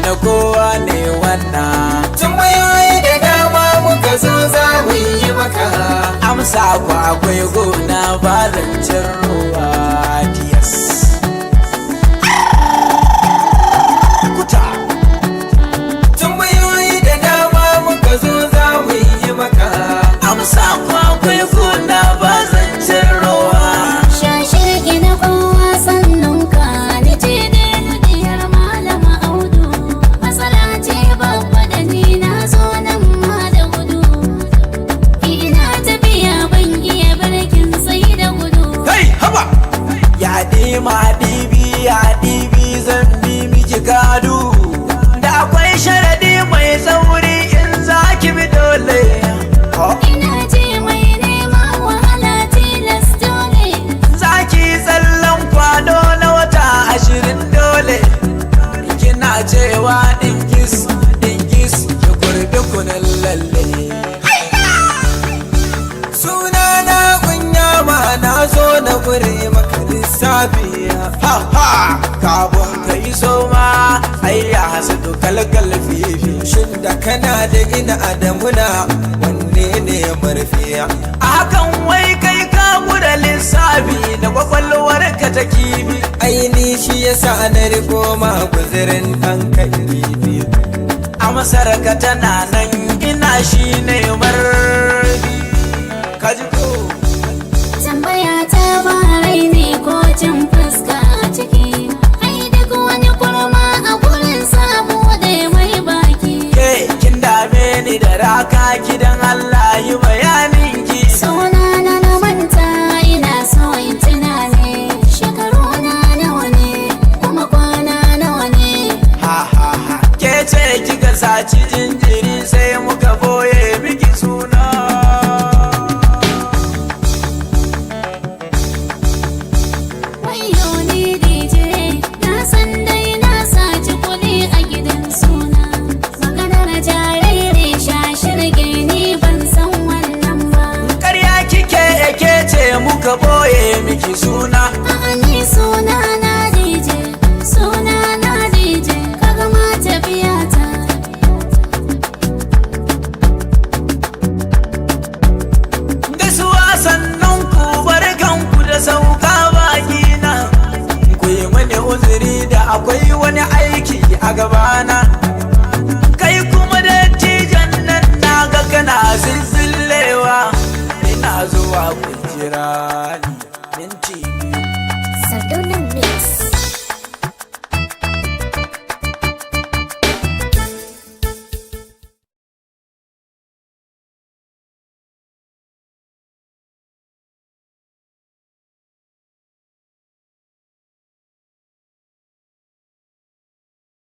na kowa ne wannan. Tambayoyi da dama muka zo za mu yi maka. Amsa ku akwai gona ba zancen ruwa diyas. Kuta. Tambayoyi da dama muka zo za mu yi maka. Amsa ku akwai gona ba zancen ruwa. Shashirgi na kowa sannan ka ni ce da diyar malama Audu. Matsala ce babba da ni na zo nan ma da gudu. Ina tafiya ban iya birkin sai da gudu. Kai haba! Ya ma dibi ya dibi zan bi miki gado. Da akwai sharadi mai tsauri in za ki bi dole. Ina ce mai nema wahala tilas dole. Za ki tsallan kwado na wata 20 dole. Kina cewa dinkis dinkis ki gurbi kunin lalle. Sunana Kunyama na zo na gure maka lissafi. Ha ha! Kabun ka iso ma ai ya hasadu kalkal fifi. Shin da kana da ina adamuna wanne ne marfiya? A hakan wai kai ka guda lissafi da kwakwalwar ka ta kibi. Aini shi yasa na riko ma guzirin ɗan kan kifi. Amsar ka tana nan ina shi ne marbi. Ka ji ko? Tambaya ta ba rai ne ko cin fuska a ciki. Ai duk wani kurma a gurin samu da mai baki. Ke kin dame ni da raka gidan Allah yi bayanin ki. Suna na manta ina so in tunani. Shekaru na nawa ne kuma kwana nawa ne. Ha ha ha. Ke ce kika saci jinjiri sai muka boye miki suna. Wayo ni DJ na san dai na saci kuɗi a gidan suna. Maganar jariri shashirge ni ban san wannan ba. Ƙarya kike ke ce muka boye miki suna. A'a ni suna na DJ, suna na DJ, kaga ma tafiya ta. Gaisuwa sannan ku barkanku da sauka baki na. Ku yi mani uzuri da akwai wani aiki a gabana. Kai kuma dattijan nan na ga kana zilzillewa. Ina zuwa ku jira ni minti